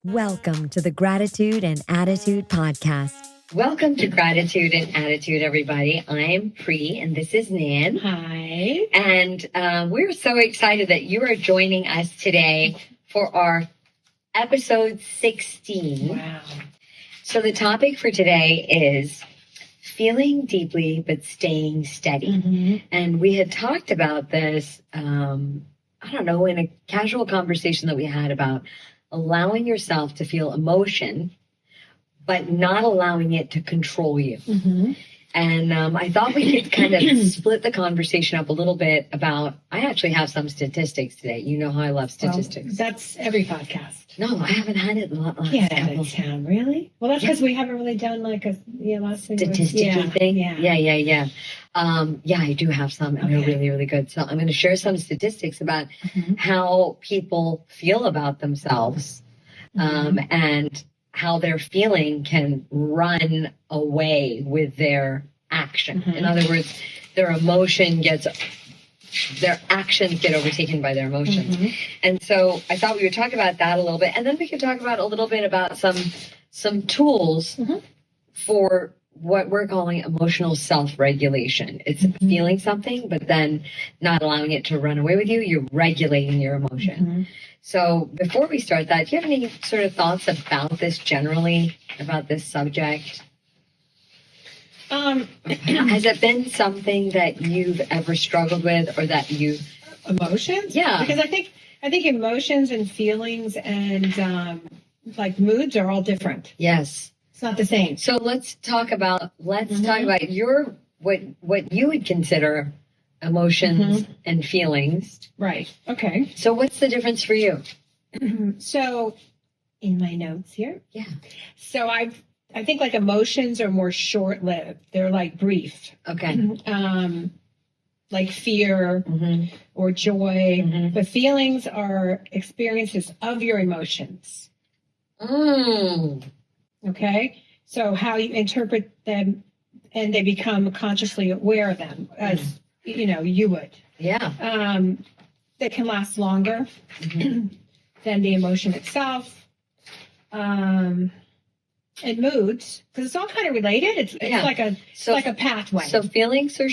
Welcome to the Gratitude and Attitude Podcast. Welcome to Gratitude and Attitude, everybody. I'm Pri, and this is Nan. Hi. And we're so excited that you are joining us today for our episode 16. Wow. So the topic for today is feeling deeply but staying steady. Mm-hmm. And we had talked about this, in a casual conversation that we had about allowing yourself to feel emotion, but not allowing it to control you. Mm-hmm. And I thought we could kind of split the conversation up a little bit about, I actually have some statistics today. You know how I love statistics. Well, that's every podcast. No, I haven't had it last Yeah, couple. really? Well, that's because we haven't really done like a last thing. Statistical thing? Yeah. Yeah, I do have some, and they're really, really good. So I'm going to share some statistics about how people feel about themselves, and how their feeling can run away with their action. In other words, their actions get overtaken by their emotions. And so I thought we would talk about that a little bit, and then we could talk about a little bit about some tools for what we're calling emotional self-regulation. It's feeling something, but then not allowing it to run away with you. You're regulating your emotion. So before we start that, do you have any sort of thoughts about this generally, about this subject? Has it been something that you've ever struggled with, or that you... Emotions? Yeah. Because I think emotions and feelings and like moods are all different. Yes. It's not the same. So let's talk about your what you would consider emotions and feelings. Right. Okay. So what's the difference for you? So in my notes here. Yeah. So I think like emotions are more short-lived. They're like brief. Okay. Like fear or joy. But feelings are experiences of your emotions. Okay? So how you interpret them, and they become consciously aware of them, as you would. Yeah. They can last longer than the emotion itself. And moods, because it's all kind of related. It's like a pathway. So feelings are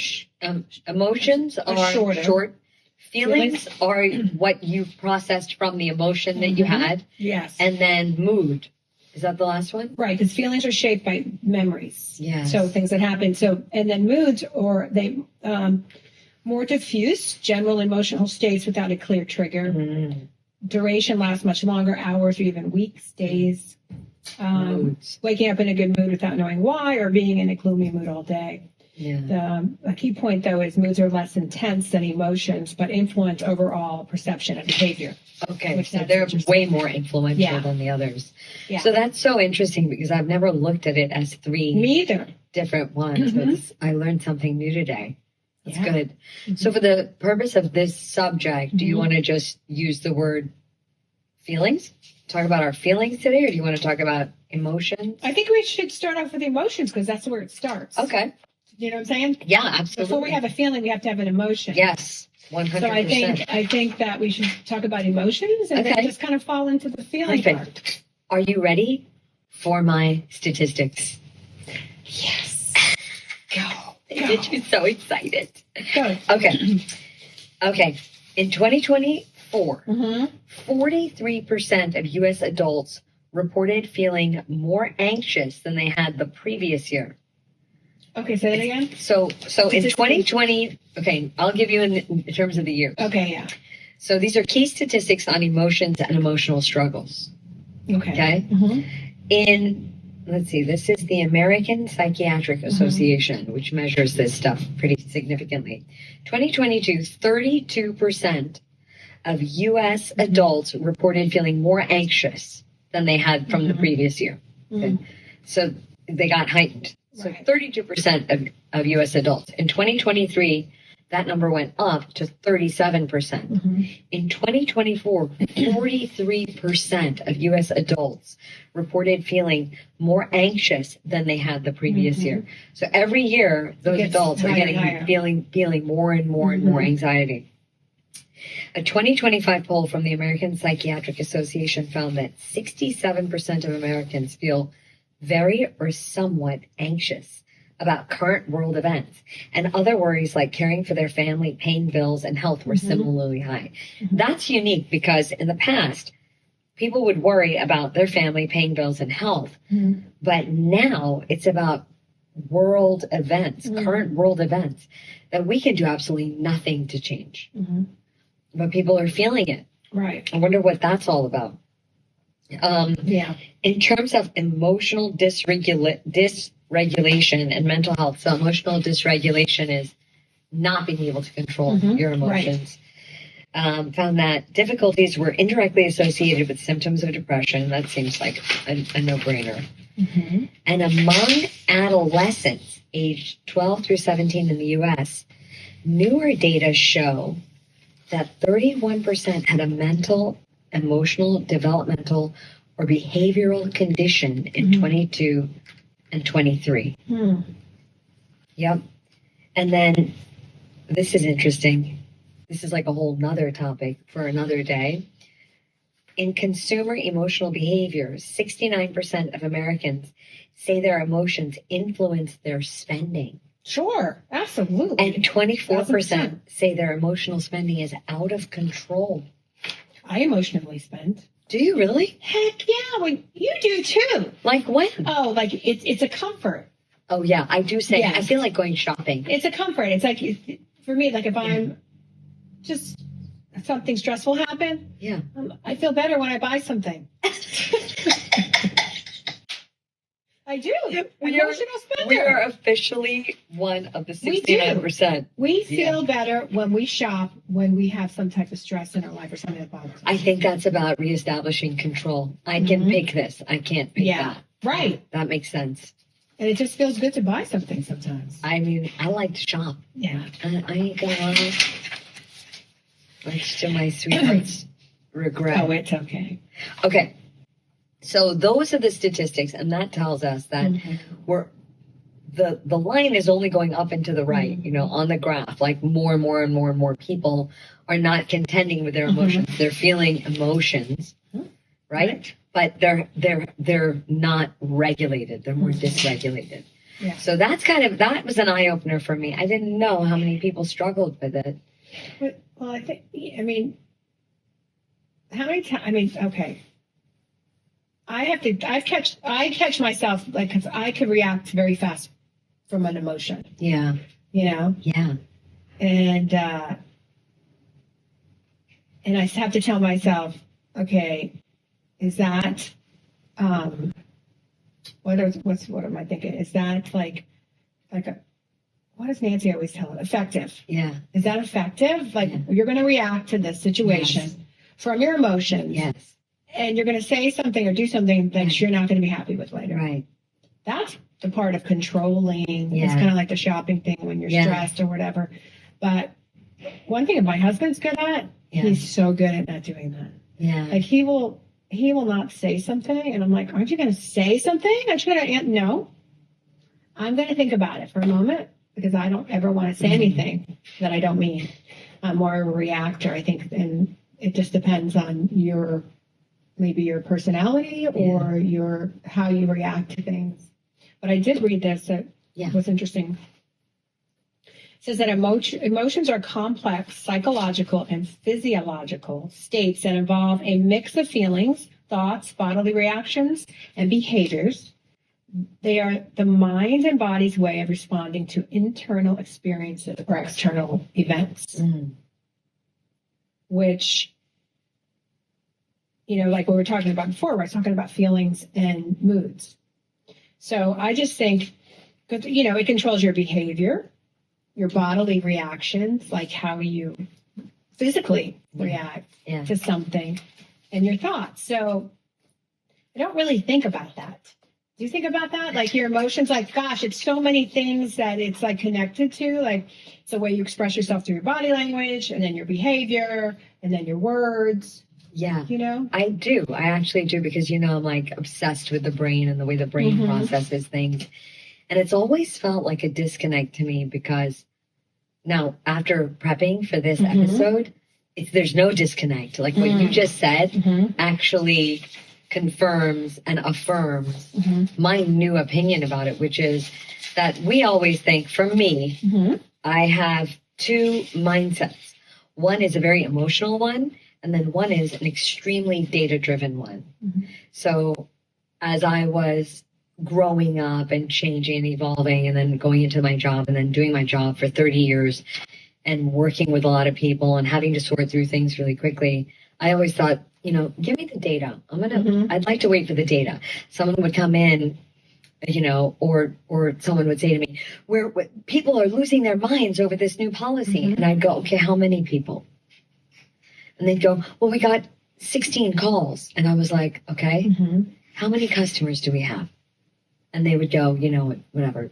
emotions are short. Feelings are what you've processed from the emotion that you had. Yes. And then mood. Is that the last one? Right, because feelings are shaped by memories. Yes. So things that happen. And then moods, or they more diffuse, general emotional states without a clear trigger. Duration lasts much longer, hours or even weeks, days. Waking up in a good mood without knowing why, or being in a gloomy mood all day. Yeah. A key point, though, is moods are less intense than emotions, but influence overall perception and behavior. Okay, so they're way more influential than the others. Yeah. So that's so interesting, because I've never looked at it as three Me either. different ones. I learned something new today. That's good. Mm-hmm. So for the purpose of this subject, do you want to just use the word feelings? Talk about our feelings today, or do you want to talk about emotions? I think we should start off with emotions, because that's where it starts. Okay. You know what I'm saying? Yeah, absolutely. Before we have a feeling, we have to have an emotion. Yes, 100%. So I think that we should talk about emotions, and then just kind of fall into the feeling part. Are you ready for my statistics? Yes. Go. Get you so excited. Go. Okay. In 2024, 43% of U.S. adults reported feeling more anxious than they had the previous year. Okay, say that again. So in 2020, I'll give you in terms of the year. Okay, yeah. So these are key statistics on emotions and emotional struggles. Okay. Let's see, this is the American Psychiatric Association, which measures this stuff pretty significantly. 2022, 32% of U.S. adults reported feeling more anxious than they had from the previous year. Okay. So they got heightened. So 32% of U.S. adults. In 2023, that number went up to 37%. In 2024, 43% of U.S. adults reported feeling more anxious than they had the previous year. So every year, those adults are getting feeling more and more and more anxiety. A 2025 poll from the American Psychiatric Association found that 67% of Americans feel very or somewhat anxious about current world events, and other worries like caring for their family, paying bills, and health were similarly high. That's unique because in the past, people would worry about their family, paying bills, and health. But now it's about world events, current world events that we can do absolutely nothing to change. But people are feeling it. Right. I wonder what that's all about. In terms of emotional dysregulation and mental health, so emotional dysregulation is not being able to control your emotions. Found that difficulties were indirectly associated with symptoms of depression. That seems like a no-brainer. And among adolescents aged 12 through 17 in the U.S., newer data show that 31% had a mental, emotional, developmental, or behavioral condition in 22 and 23. Yep. And then this is interesting. This is like a whole nother topic for another day. In consumer emotional behaviors, 69% of Americans say their emotions influence their spending. Sure, absolutely. And 24% say their emotional spending is out of control. I emotionally spend. Do you really? Heck yeah, well, you do too. Like when? Oh, like it's a comfort. Oh yeah, I do say, Yes. I feel like going shopping. It's a comfort. It's like, for me, like if I'm just, something stressful happen, I feel better when I buy something. I do. Emotional spender. We are officially one of the 69%. We feel better when we shop, when we have some type of stress in our life or something that bothers us. I think that's about reestablishing control. I can pick this. I can't pick that. Right. That makes sense. And it just feels good to buy something sometimes. I mean, I like to shop. Yeah. I ain't gonna lie. Much to my sweetheart's regret. Oh, it's okay. Okay. So those are the statistics, and that tells us that the line is only going up and to the right, you know, on the graph. Like more and more and more and more people are not contending with their emotions. They're feeling emotions, right? But they're not regulated. They're more dysregulated. Yeah. So that was an eye opener for me. I didn't know how many people struggled with it. Well, how many times? Okay. I catch myself, like, because I could react very fast from an emotion. Yeah. You know? Yeah. And I have to tell myself, okay, is that, what am I thinking? Is that like what does Nancy always tell it? Effective. Yeah. Is that effective? Like, you're going to react to this situation from your emotions. Yes. And you're going to say something or do something that you're not going to be happy with later. Right. That's the part of controlling. Yeah. It's kind of like the shopping thing when you're stressed or whatever. But one thing that my husband's good at, he's so good at not doing that. Yeah. Like he will not say something, and I'm like, aren't you going to say something? Aren't you going to? No. I'm going to think about it for a moment because I don't ever want to say anything that I don't mean. I'm more of a reactor, I think, and it just depends on maybe your personality or how you react to things. But I did read this that was interesting. It says that emotions are complex psychological and physiological states that involve a mix of feelings, thoughts, bodily reactions, and behaviors. They are the mind and body's way of responding to internal experiences or external events, which, like we were talking about before, we're talking about feelings and moods. So I just think, it controls your behavior, your bodily reactions, like how you physically react to something, and your thoughts. So I don't really think about that. Do you think about that? Like your emotions, like, gosh, it's so many things that it's like connected to, like it's the way you express yourself through your body language, and then your behavior, and then your words. Yeah. I do. I actually do because, I'm like obsessed with the brain and the way the brain processes things. And it's always felt like a disconnect to me because now after prepping for this episode, there's no disconnect. Like what you just said actually confirms and affirms my new opinion about it, which is that we always think, for me, I have two mindsets. One is a very emotional one, and then one is an extremely data-driven one. So as I was growing up and changing and evolving and then going into my job and then doing my job for 30 years and working with a lot of people and having to sort through things really quickly, I always thought, give me the data. I'd like to wait for the data. Someone would come in, or someone would say to me, where people are losing their minds over this new policy. And I'd go, okay, how many people? And they'd go, well, we got 16 calls. And I was like, okay, how many customers do we have? And they would go, whatever,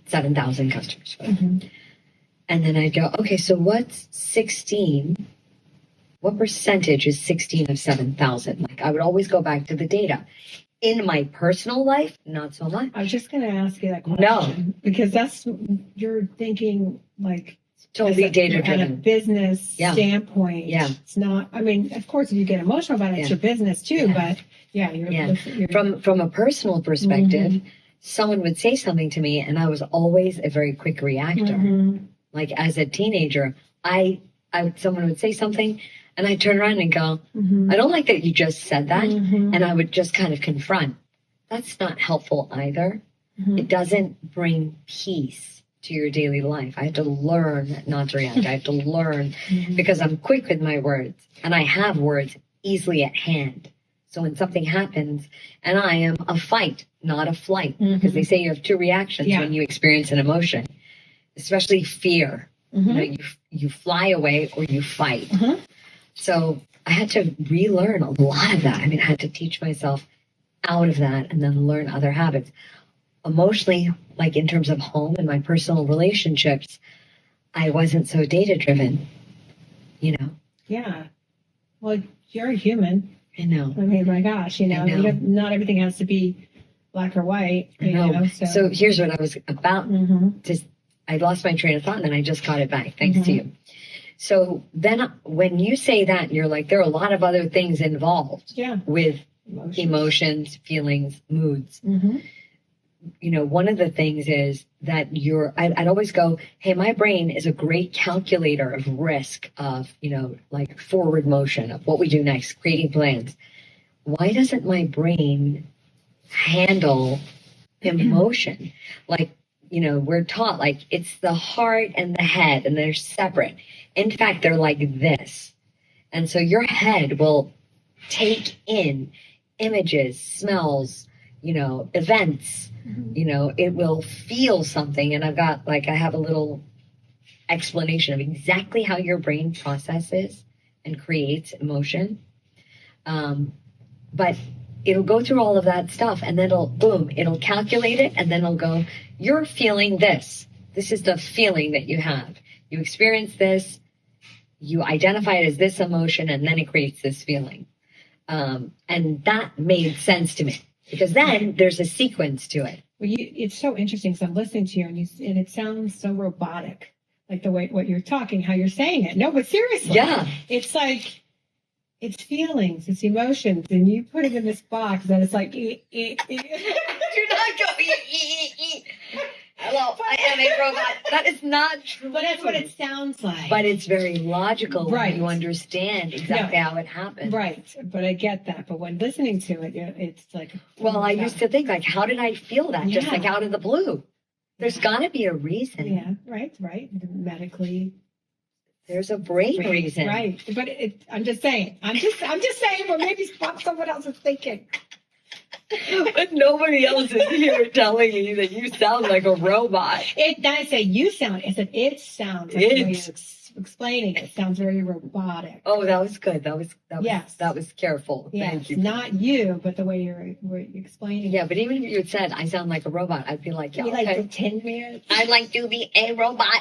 7,000 customers. And then I'd go, okay, so what's 16? What percentage is 16 of 7,000? Like, I would always go back to the data. In my personal life, not so much. I was just going to ask you that question. No. Because you're thinking like totally data driven. At a business standpoint. Yeah. It's not, I mean, of course, if you get emotional about it, it's your business too, but you're from a personal perspective, someone would say something to me and I was always a very quick reactor. Like as a teenager, someone would say something and I'd turn around and go, I don't like that you just said that. And I would just kind of confront. That's not helpful either. It doesn't bring peace to your daily life. I have to learn not to react. I have to learn because I'm quick with my words and I have words easily at hand. So when something happens and I am a fight, not a flight, because they say you have two reactions when you experience an emotion, especially fear. You fly away or you fight. So I had to relearn a lot of that. I mean, I had to teach myself out of that and then learn other habits. Emotionally, like in terms of home and my personal relationships, I wasn't so data driven, Yeah. Well, you're a human. I know. I mean, my gosh, not everything has to be black or white. So here's what I was about. I lost my train of thought and then I just got it back. Thanks to you. So then when you say that, you're like, there are a lot of other things involved with emotions, feelings, moods. One of the things is that I'd always go, hey, my brain is a great calculator of risk of, like forward motion of what we do next, creating plans. Why doesn't my brain handle emotion? Like, we're taught like it's the heart and the head and they're separate. In fact, they're like this. And so your head will take in images, smells, events, it will feel something. And I have a little explanation of exactly how your brain processes and creates emotion. But it'll go through all of that stuff and then it'll calculate it. And then it'll go, you're feeling this. This is the feeling that you have. You experience this, you identify it as this emotion, and then it creates this feeling. And that made sense to me because then there's a sequence to it. Well, it's so interesting because I'm listening to you and it sounds so robotic, like the way what you're talking, how you're saying it. No, but seriously, it's like it's feelings, it's emotions, and you put it in this box that it's like. Do not go. Hello, I am a robot. That is not true. But that's what it sounds like. But it's very logical when you understand exactly how it happened. Right. But I get that. But when listening to it, it's like... Well, I used to think, like, how did I feel that? Just like out of the blue. There's got to be a reason. Yeah, right. Medically... There's a brain reason. Right. But I'm just saying. I'm just saying what maybe someone else is thinking. But nobody else is here telling you that you sound like a robot. I say you sound. I said it sounds. Like the way you're explaining it sounds very robotic. Oh, that was good. That was careful. Yes, thank you. Not you, but the way you're explaining. Yeah, but even if you had said I sound like a robot, I'd be like, yeah, like the Tin Man. I'd like to be a robot.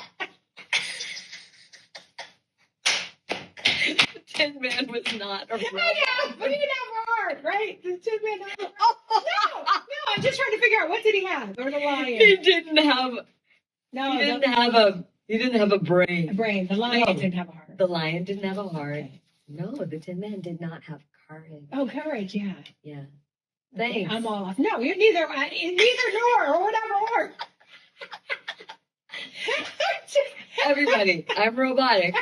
The Tin Man was not a robot. I know, but he didn't have a heart, right? The Tin Man had a heart. No, I'm just trying to figure out what did he have? Or the lion? He didn't have. No, he didn't have a He didn't have a brain. A brain. The lion No. didn't have a heart. The lion didn't have a heart. Okay. No, the Tin Man did not have courage. Oh, courage, yeah. Yeah. Okay, Thanks. I'm all off. No, you're neither nor or whatever or. Everybody, I'm robotic.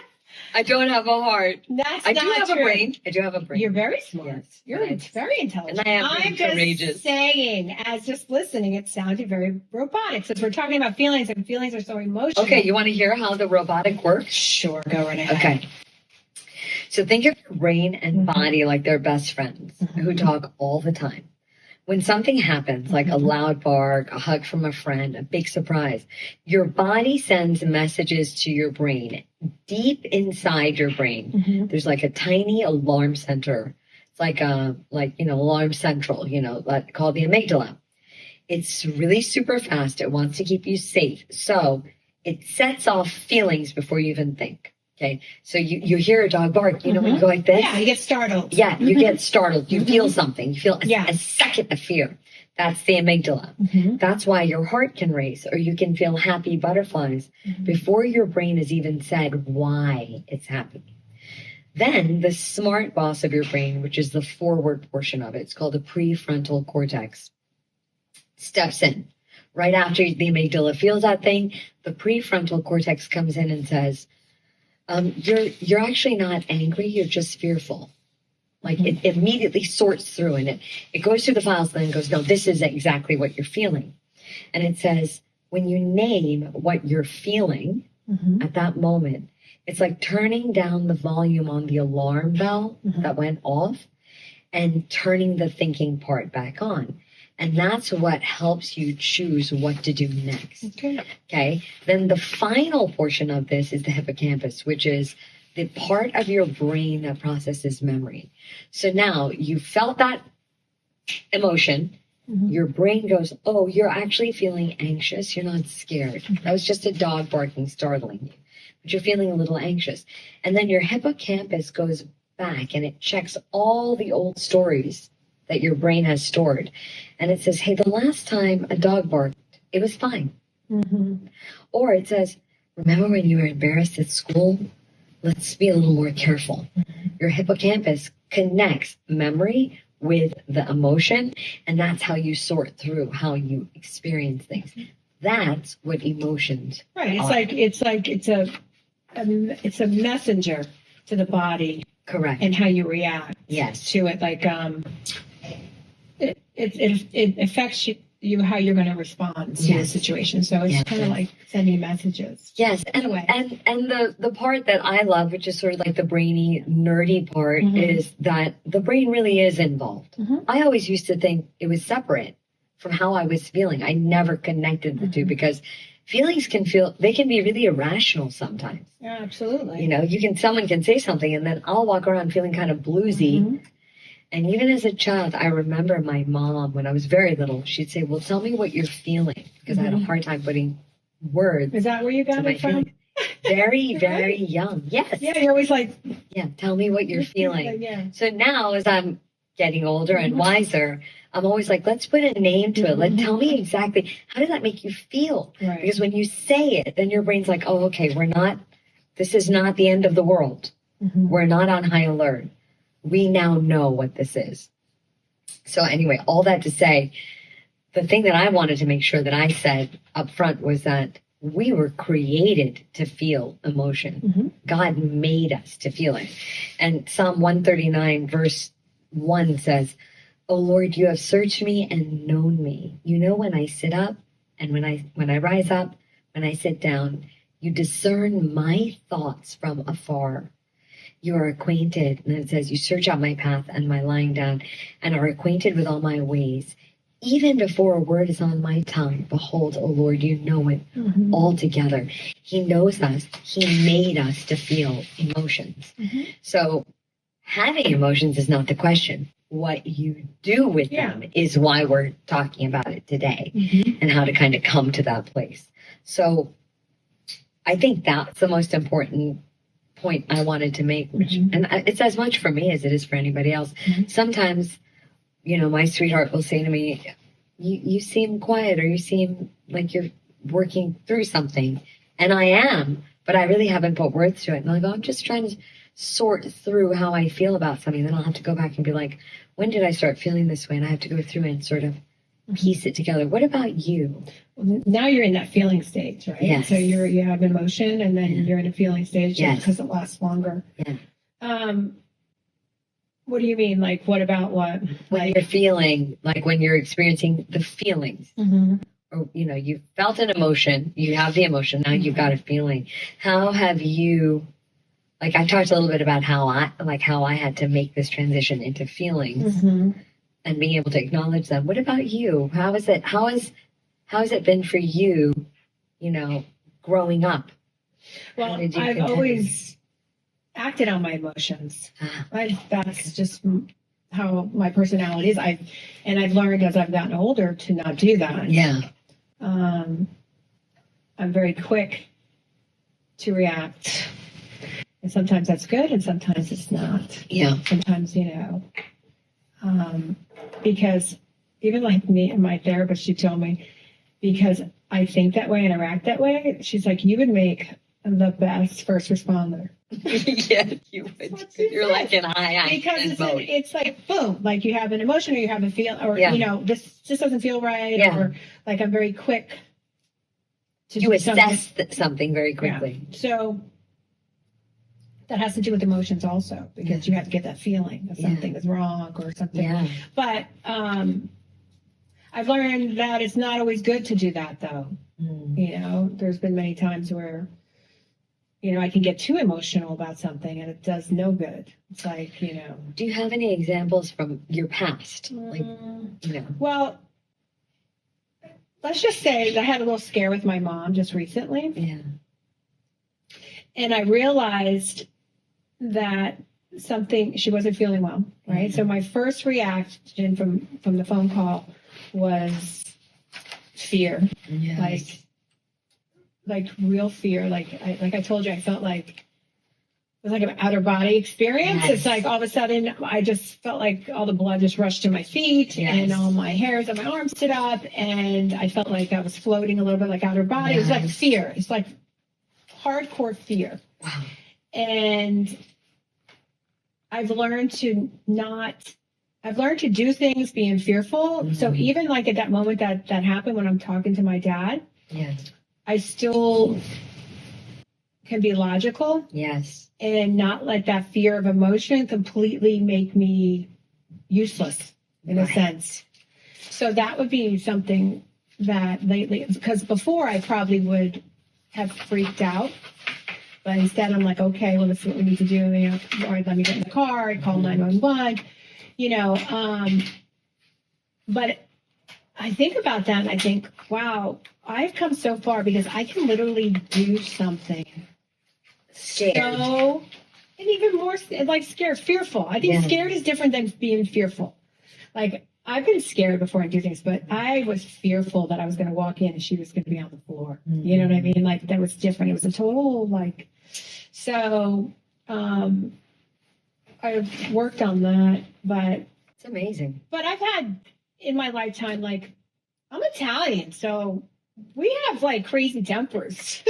I don't have a heart. That's I not do have true. a brain. I do have a brain. You're very smart. Yes, You're but very intelligent. and I am I'm pretty just courageous. saying, as just listening, it sounded very robotic. Since we're talking about feelings, and feelings are so emotional. Okay, you want to hear how the robotic works? Sure, go right ahead. Okay. So think of your brain and body like they're best friends who talk all the time. When something happens, like a loud bark, a hug from a friend, a big surprise, your body sends messages to your brain. Deep inside your brain, there's like a tiny alarm center. It's like alarm central, called the amygdala. It's really super fast. It wants to keep you safe. So it sets off feelings before you even think. Okay. So you hear a dog bark, when you go like this? Yeah, you get startled. Yeah, you get startled. You feel something. You feel Yeah. a second of fear. That's the amygdala. That's why your heart can race, or you can feel happy butterflies before your brain has even said why it's happy. Then the smart boss of your brain, which is the forward portion of it, it's called the prefrontal cortex, steps in. Right after the amygdala feels that thing, the prefrontal cortex comes in and says, you're actually not angry, you're just fearful. Like it immediately sorts through and it goes through the files and then goes, no, this is exactly what you're feeling. And it says, when you name what you're feeling at that moment, it's like turning down the volume on the alarm bell that went off and turning the thinking part back on. And that's what helps you choose what to do next. Okay. Then the final portion of this is the hippocampus, which is the part of your brain that processes memory. So now you felt that emotion. Your brain goes, oh, you're actually feeling anxious. You're not scared. That was just a dog barking, startling you. But you're feeling a little anxious. And then your hippocampus goes back and it checks all the old stories that your brain has stored. And it says, hey, the last time a dog barked, it was fine. Or it says, remember when you were embarrassed at school? Let's be a little more careful. Your hippocampus connects memory with the emotion, and that's how you sort through how you experience things. That's what emotions Right. are. It's a messenger to the body. Correct. And how you react Yes. to it. Like it affects you how you're going to respond to the situation. So it's kind of like sending messages. Yes. Anyway. And the part that I love, which is sort of like the brainy, nerdy part, is that the brain really is involved. I always used to think it was separate from how I was feeling. I never connected the two because feelings can be really irrational sometimes. Yeah, absolutely. Someone can say something and then I'll walk around feeling kind of bluesy. And even as a child, I remember my mom, when I was very little, she'd say, well, tell me what you're feeling. Because I had a hard time putting words. Is that where you got it from? Feelings. Very, very young. Yes. Yeah, you're always like, yeah, tell me what you're feeling. Yeah. So now as I'm getting older and wiser, I'm always like, let's put a name to it. Tell me exactly, how does that make you feel? Right. Because when you say it, then your brain's like, oh, okay, this is not the end of the world. We're not on high alert. We now know what this is. So anyway, all that to say, the thing that I wanted to make sure that I said up front was that we were created to feel emotion. God made us to feel it. And Psalm 139 verse 1 says, "O Lord, you have searched me and known me. You know when I sit up and when I rise up, when I sit down. You discern my thoughts from afar. You are acquainted," and it says, "you search out my path and my lying down, and are acquainted with all my ways. Even before a word is on my tongue, behold, O Lord, you know it altogether." He knows us. He made us to feel emotions. So having emotions is not the question. What you do with them is why we're talking about it today, and how to kind of come to that place. So I think that's the most important point I wanted to make, and it's as much for me as it is for anybody else. Sometimes, my sweetheart will say to me, you seem quiet, or you seem like you're working through something. And I am, but I really haven't put words to it. And I go, I'm just trying to sort through how I feel about something. Then I'll have to go back and be like, when did I start feeling this way? And I have to go through and sort of piece it together. What about you? Now you're in that feeling stage, right? Yes. So you have emotion, and then you're in a feeling stage because it lasts longer. Yeah. What do you mean? Like, what about what? When you're feeling, like when you're experiencing the feelings, or, you felt an emotion, you have the emotion, now you've got a feeling. How have you, like I talked a little bit about how I had to make this transition into feelings and being able to acknowledge them. What about you? How has it been for you, growing up? Well, I've always acted on my emotions. That's just how my personality is. I've learned as I've gotten older to not do that. Yeah. I'm very quick to react. And sometimes that's good and sometimes it's not. Yeah. Sometimes, because even like me and my therapist, she told me, because I think that way and I act that way, she's like, you would make the best first responder. Yeah, you would. You're like an because it's like boom, like you have an emotion or you have a feel, or this doesn't feel right, or like I'm very quick to you assess something very quickly. Yeah. So that has to do with emotions also, because you have to get that feeling that something is wrong or something. Yeah. But I've learned that it's not always good to do that, though. There's been many times where I can get too emotional about something and it does no good. It's like, Do you have any examples from your past? Well, let's just say that I had a little scare with my mom just recently. Yeah. And I realized that she wasn't feeling well, right? Mm-hmm. So my first reaction from the phone call was fear. Yes. Like real fear. Like I told you, I felt like it was like an outer body experience. Yes. It's like all of a sudden I just felt like all the blood just rushed to my feet and all my hairs on my arms stood up, and I felt like I was floating a little bit like outer body. Yes. It was like fear. It's like hardcore fear. Wow. And I've learned to do things being fearful. Mm-hmm. So even like at that moment that happened when I'm talking to my dad, I still can be logical. Yes. And not let that fear of emotion completely make me useless in a sense. So that would be something that lately, because before I probably would have freaked out. But instead I'm like, okay, well, this is what we need to do. All right, let me get in the car, I call 911, but I think about that and I think, wow, I've come so far because I can literally do something scared. And even more like scared, fearful. I think scared is different than being fearful. Like I've been scared before and do things, but I was fearful that I was going to walk in and she was going to be on the floor. Mm-hmm. You know what I mean? Like that was different. It was a total so I've worked on that, but it's amazing. But I've had in my lifetime, like I'm Italian, so we have like crazy tempers.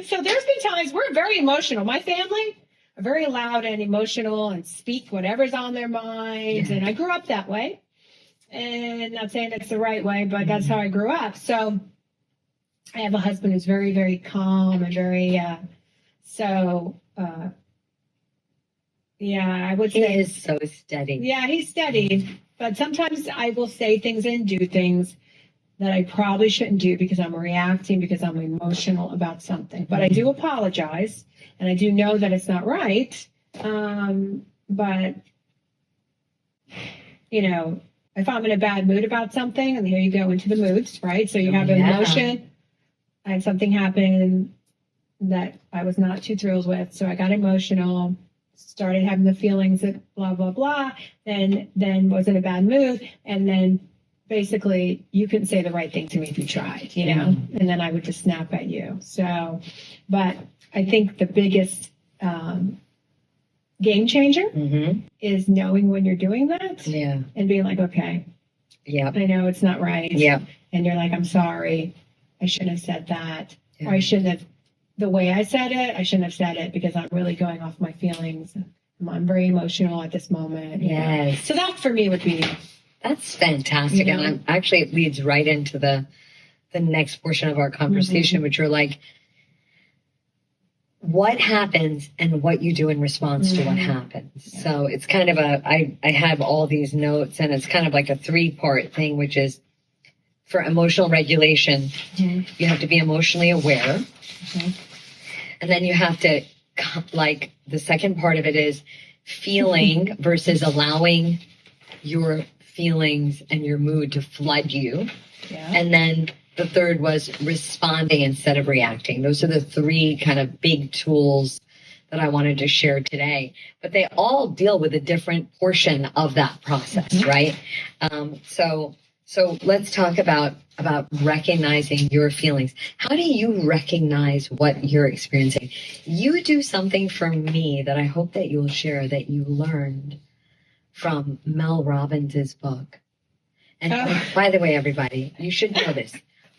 So there's been times we're very emotional. My family are very loud and emotional and speak whatever's on their minds. And I grew up that way. And not saying it's the right way, but that's how I grew up. So I have a husband who's very, very calm and very, I would say. He is so steady. Yeah, he's steady. But sometimes I will say things and do things that I probably shouldn't do because I'm reacting, because I'm emotional about something. But I do apologize, and I do know that it's not right. But, if I'm in a bad mood about something, and here you go into the moods, right? So you have an emotion. I had something happen that I was not too thrilled with, so I got emotional, started having the feelings that blah, blah, blah, then was in a bad mood, and then basically you couldn't say the right thing to me if you tried, and then I would just snap at you. So, but I think the biggest game changer is knowing when you're doing that and being like, okay, I know it's not right. And you're like, I'm sorry. I shouldn't have said that. Or I shouldn't have, the way I said it, I shouldn't have said it because I'm really going off my feelings. I'm very emotional at this moment. Yes. So that for me would be. That's fantastic. And actually it leads right into the next portion of our conversation, which are like, what happens and what you do in response to what happens. So it's kind of I have all these notes, and it's kind of like a 3-part thing, which is for emotional regulation, you have to be emotionally aware. And then you have to, like, the second part of it is feeling versus allowing your feelings and your mood to flood you. And then the third was responding instead of reacting. Those are the 3 kind of big tools that I wanted to share today. But they all deal with a different portion of that process, right? So let's talk about recognizing your feelings. How do you recognize what you're experiencing? You do something for me that I hope that you'll share that you learned from Mel Robbins' book. And by the way, everybody, you should know this.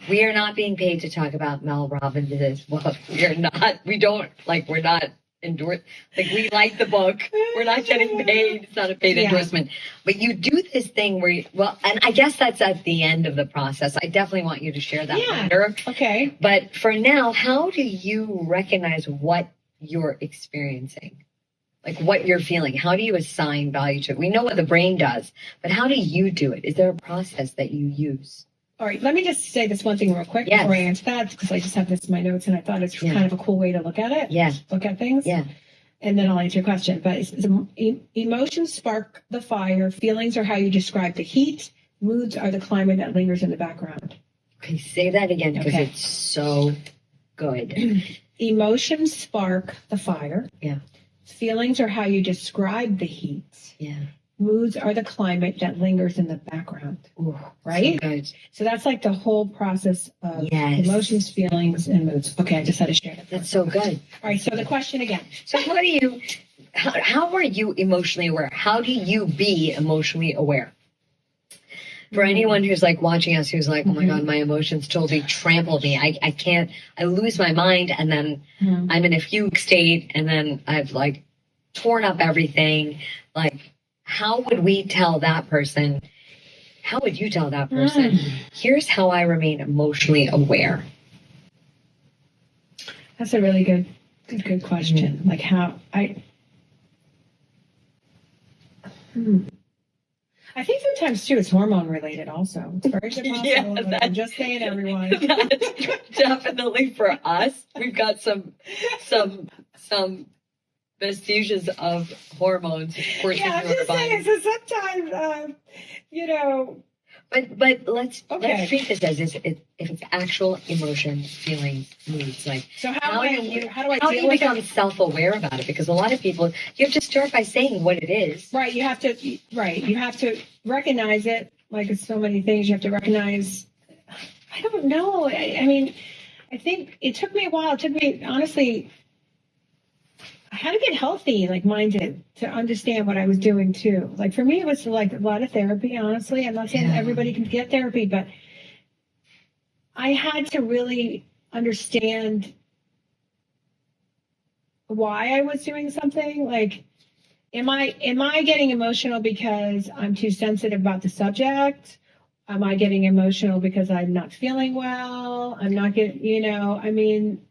We are not being paid to talk about Mel Robbins' book. We're not endorsed. Like, we like the book. We're not getting paid. It's not a paid endorsement. But you do this thing where and I guess that's at the end of the process. I definitely want you to share that later. Okay. But for now, how do you recognize what you're experiencing? Like, what you're feeling? How do you assign value to it? We know what the brain does, but how do you do it? Is there a process that you use? All right, let me just say this one thing real quick before I answer that, because I just have this in my notes, and I thought it's kind of a cool way to look at it. Look at things. And then I'll answer your question. But emotions spark the fire. Feelings are how you describe the heat. Moods are the climate that lingers in the background. Okay, say that again, because it's so good. Emotions spark the fire. Feelings are how you describe the heat. Moods are the climate that lingers in the background. Ooh, right? So good. So that's like the whole process of emotions, feelings, and moods. Okay, I just had to share that. That's so good. All right, so the question again. So how are you emotionally aware? How do you be emotionally aware? For anyone who's like watching us, who's like, oh my God, my emotions totally trample me. I lose my mind, and then I'm in a fugue state, and then I've like torn up everything. Like, how would we tell that person? How would you tell that person? Here's how I remain emotionally aware. That's a really good question. Like how I think sometimes too it's hormone related also. It's very good possible. I'm just saying, everyone. Definitely for us. We've got some vestiges of hormones. I'm just saying, so sometimes But let's treat this as if it's actual emotion, feelings, moods. Like, so how do you become self-aware about it? Because a lot of people, you have to start by saying what it is. Right. You have to recognize it. Like, it's so many things you have to recognize. I don't know. I mean, I think it took me a while. It took me, honestly, I had to get healthy, like minded, to understand what I was doing too. Like, for me, it was like a lot of therapy, honestly. I'm not saying everybody can get therapy, but I had to really understand why I was doing something. Like, am I getting emotional because I'm too sensitive about the subject? Am I getting emotional because I'm not feeling well? I'm not getting, I mean,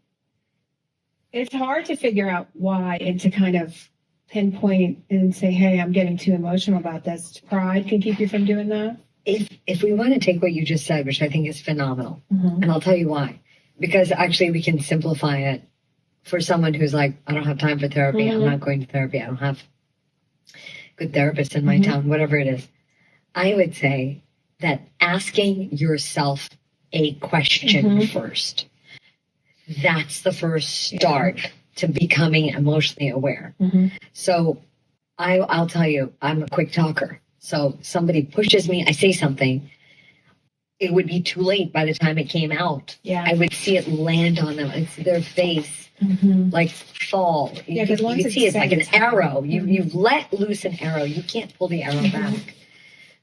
it's hard to figure out why and to kind of pinpoint and say, hey, I'm getting too emotional about this. Pride can keep you from doing that. If we want to take what you just said, which I think is phenomenal, and I'll tell you why. Because actually we can simplify it for someone who's like, I don't have time for therapy. I'm not going to therapy. I don't have good therapists in my town, whatever it is. I would say that asking yourself a question first. That's the first start to becoming emotionally aware. So I'll tell you, I'm a quick talker. So somebody pushes me, I say something, it would be too late by the time it came out. I would see it land on them. I'd see their face like fall. You could see it's like an arrow. You've let loose an arrow. You can't pull the arrow back.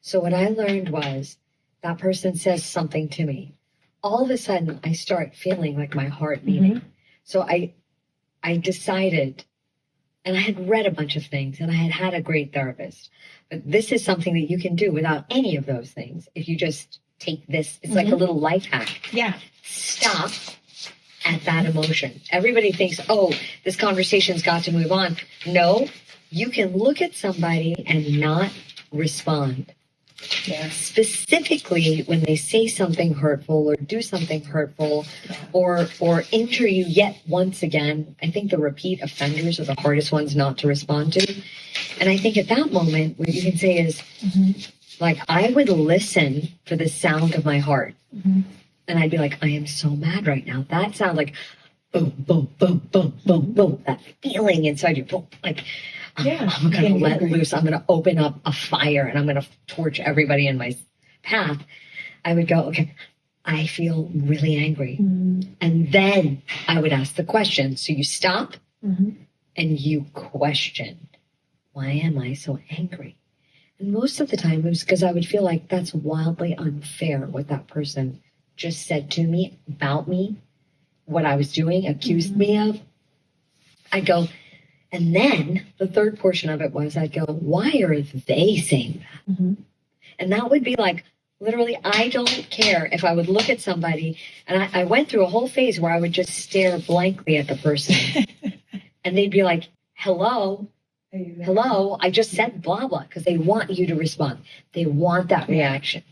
So what I learned was that person says something to me. all of a sudden I start feeling like my heart beating. So I decided, and I had read a bunch of things and I had a great therapist, but this is something that you can do without any of those things. If you just take this, it's like a little life hack. Yeah. Stop at that emotion. Everybody thinks, oh, this conversation's got to move on. No, you can look at somebody and not respond. Yeah. Specifically when they say something hurtful or do something hurtful or injure you yet once again. I think the repeat offenders are the hardest ones not to respond to. And I think at that moment, what you can say is, like, I would listen for the sound of my heart. And I'd be like, I am so mad right now. That sounds like boom, boom, boom, boom, boom, boom. That feeling inside you, boom, like, I'm going to let loose. I'm going to open up a fire and I'm going to torch everybody in my path. I would go, okay, I feel really angry. And then I would ask the question. So you stop and you question, why am I so angry? And most of the time it was because I would feel like that's wildly unfair what that person just said to me, about me, what I was doing, accused me of. I'd go, and then the third portion of it was I'd go, why are they saying that? And that would be like, literally, I don't care if I would look at somebody, and I went through a whole phase where I would just stare blankly at the person. And they'd be like, hello, I just said blah, blah, because they want you to respond. They want that reaction.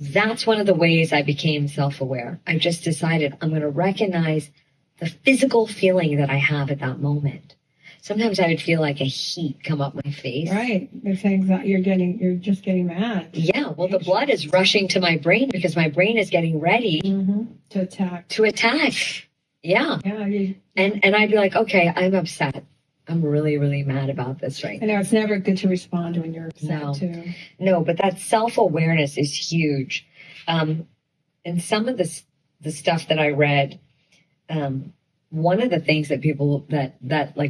That's one of the ways I became self-aware. I just decided I'm going to recognize the physical feeling that I have at that moment. Sometimes I would feel like a heat come up my face. Right. They're saying that you're just getting mad. Yeah. Well, the blood is rushing to my brain because my brain is getting ready to attack. Yeah. And I'd be like, okay, I'm upset. I'm really, really mad about this right now. I know it's never good to respond when you're upset too. No, but that self-awareness is huge. And some of the stuff that I read, one of the things that people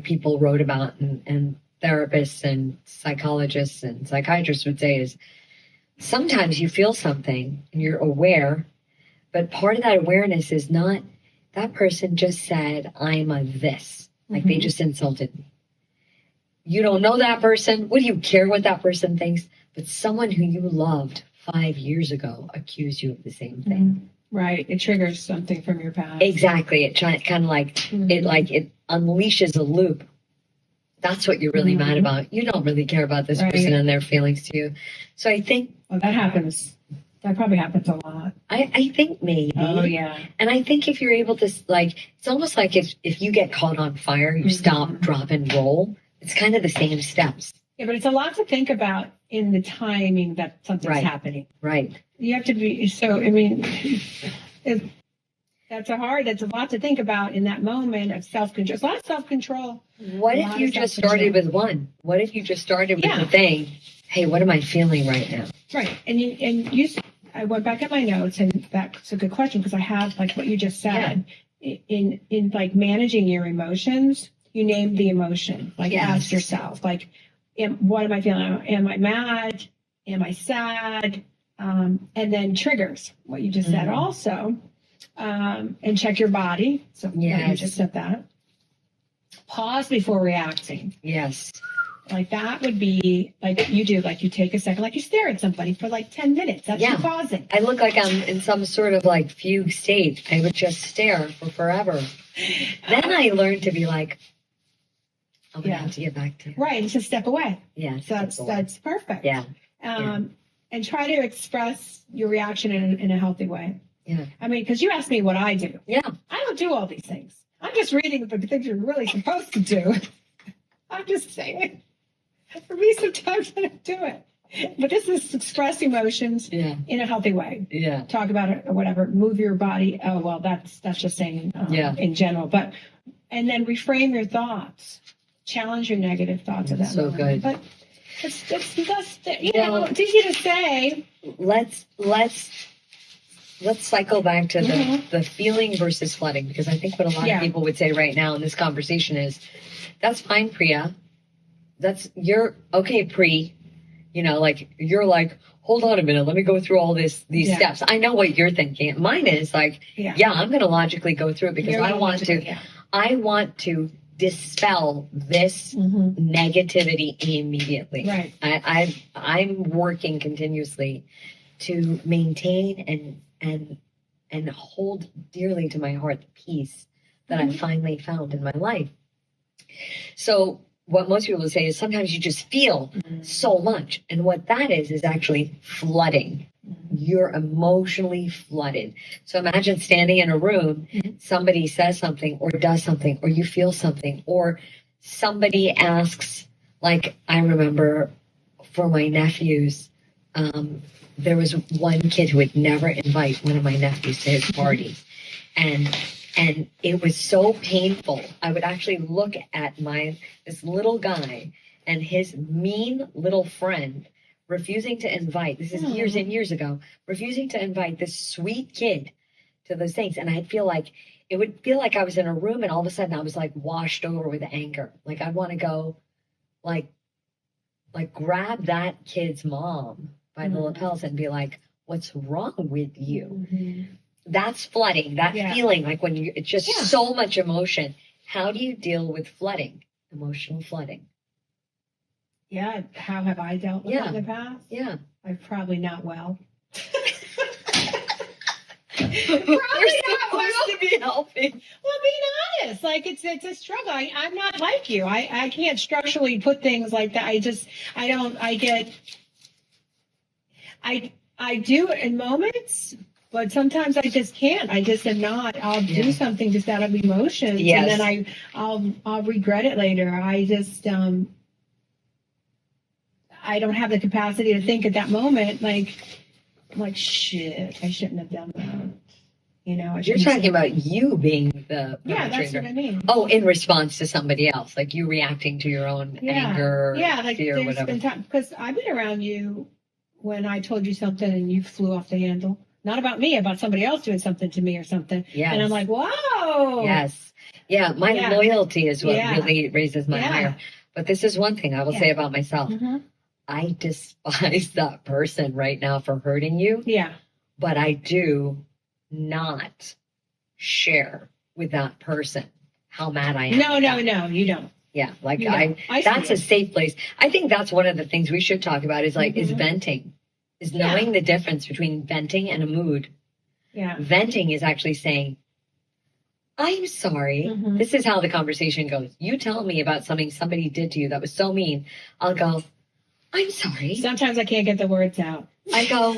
people wrote about and therapists and psychologists and psychiatrists would say is sometimes you feel something and you're aware, but part of that awareness is not that person just said, I'm a this. Like they just insulted me. You don't know that person. What do you care what that person thinks? But someone who you loved 5 years ago accused you of the same thing. Right. It triggers something from your past. Exactly. It kind of like it unleashes a loop. That's what you're really mad about. You don't really care about this person and their feelings to you. So I think that happens. That probably happens a lot. I think maybe. Oh yeah. And I think if you're able to it's almost like if you get caught on fire, you stop, drop, and roll. It's kind of the same steps. Yeah, but it's a lot to think about in the timing that something's happening. Right. You have to be, that's a lot to think about in that moment of self-control. It's a lot of self-control. What if you just started with one? What if you just started with the thing, hey, what am I feeling right now? Right. I went back at my notes, and that's a good question because I have like what you just said. In like managing your emotions, you name the emotion. Like ask yourself, like, what am I feeling? Am I mad? Am I sad? And then triggers, what you just said also. And check your body. So you just said that. Pause before reacting. Yes. Like that would be like you do, like you take a second, like you stare at somebody for like 10 minutes. That's you pausing. I look like I'm in some sort of like fugue state. I would just stare for forever. Then I learned to be like, I'm going to have to get back to it. Right. It's a step away. Yeah. So that's perfect. Yeah. And try to express your reaction in a healthy way. Yeah. I mean, because you asked me what I do. Yeah. I don't do all these things. I'm just reading the things you're really supposed to do. I'm just saying. For me, sometimes I don't do it. But this is express emotions in a healthy way. Yeah. Talk about it or whatever. Move your body. Oh, well, that's just saying in general. And then reframe your thoughts. Challenge your negative thoughts at that moment. So good. But it's it's easy to say. Let's cycle back to the feeling versus flooding, because I think what a lot of people would say right now in this conversation is, that's fine, Priya. You're okay, Pri. You know, like you're like, hold on a minute, let me go through all these steps. I know what you're thinking. Mine is like, I'm going to logically go through it because I want to dispel this negativity immediately. Right. I'm working continuously to maintain and hold dearly to my heart the peace that I finally found in my life. So what most people say is sometimes you just feel so much. And what that is actually flooding. You're emotionally flooded. So imagine standing in a room, somebody says something or does something, or you feel something, or somebody asks, like I remember for my nephews, there was one kid who would never invite one of my nephews to his party. And it was so painful. I would actually look at this little guy and his mean little friend refusing to invite, this is years and years ago, refusing to invite this sweet kid to those things. And it would feel like I was in a room and all of a sudden I was like washed over with anger. Like I want to go like grab that kid's mom by the lapels and be like, what's wrong with you? That's flooding, that feeling like when it's just so much emotion. How do you deal with flooding, emotional flooding? Yeah. How have I dealt with it in the past? Yeah. I'm probably not well. We're supposed to be helping. Well, being honest, like it's a struggle. I'm not like you. I can't structurally put things like that. I do in moments, but sometimes I just can't. I just am not. I'll do something just out of emotions, and then I'll regret it later. I just I don't have the capacity to think at that moment like shit. I shouldn't have done that. You know. You're talking about you being the perpetrator. That's what I mean. Oh, in response to somebody else, like you reacting to your own anger, like fear, whatever. Been time because I've been around you when I told you something and you flew off the handle. Not about me, about somebody else doing something to me or something. Yes. And I'm like, whoa. Yes. Yeah, my loyalty is what really raises my ire. But this is one thing I will say about myself. I despise that person right now for hurting you. Yeah. But I do not share with that person how mad I am. No, you don't. Yeah, like that's a safe place. I think that's one of the things we should talk about is like is venting. Is knowing the difference between venting and a mood. Yeah. Venting is actually saying, I'm sorry. This is how the conversation goes. You tell me about something somebody did to you that was so mean. I'll go, I'm sorry. Sometimes I can't get the words out. I go,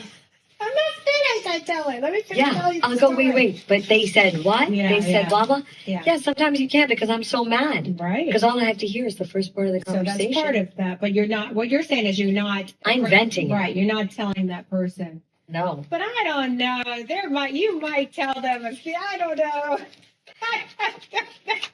I'm not finished. I tell her. Let me finish telling you the story. Wait. But they said what? They said blah, blah. Yeah, sometimes you can't because I'm so mad. Right. Because all I have to hear is the first part of the conversation. So that's part of that. But you're not, what you're saying is you're not. I'm venting. Right. You're not telling that person. No. But I don't know. You might tell them. I don't know.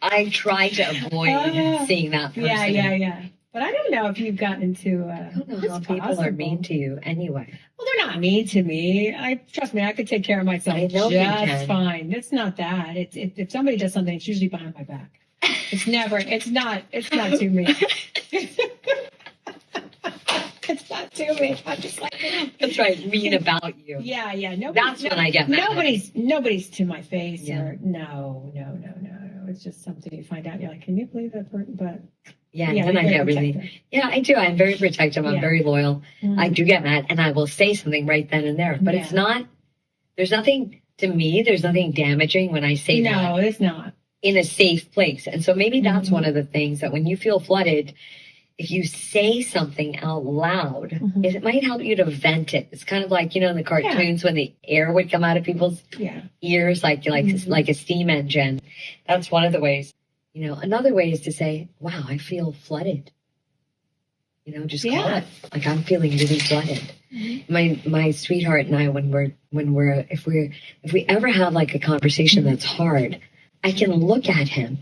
I try to avoid seeing that person. Yeah. But I don't know if you've gotten into. I don't know how people are mean to you anyway. Well, they're not mean to me. Trust me, I could take care of myself just fine. It's not that. If somebody does something, it's usually behind my back. It's not to me. It's not to me. I'm just like, that's right. Mean about you. Yeah. That's when I get mad. Nobody's to my face or no. It's just something you find out. You're like, can you believe that person? But then I get really. Yeah, I do. I'm very protective. I'm very loyal. I do get mad, and I will say something right then and there. But it's not. There's nothing to me. There's nothing damaging when I say that. No, it's not. In a safe place, and so maybe that's one of the things that when you feel flooded. If you say something out loud, it might help you to vent it. It's kind of like, in the cartoons when the air would come out of people's ears, like a steam engine. That's one of the ways. Another way is to say, wow, I feel flooded. Just call it. Like, I'm feeling really flooded. My sweetheart and I, if we ever have like a conversation that's hard, I can look at him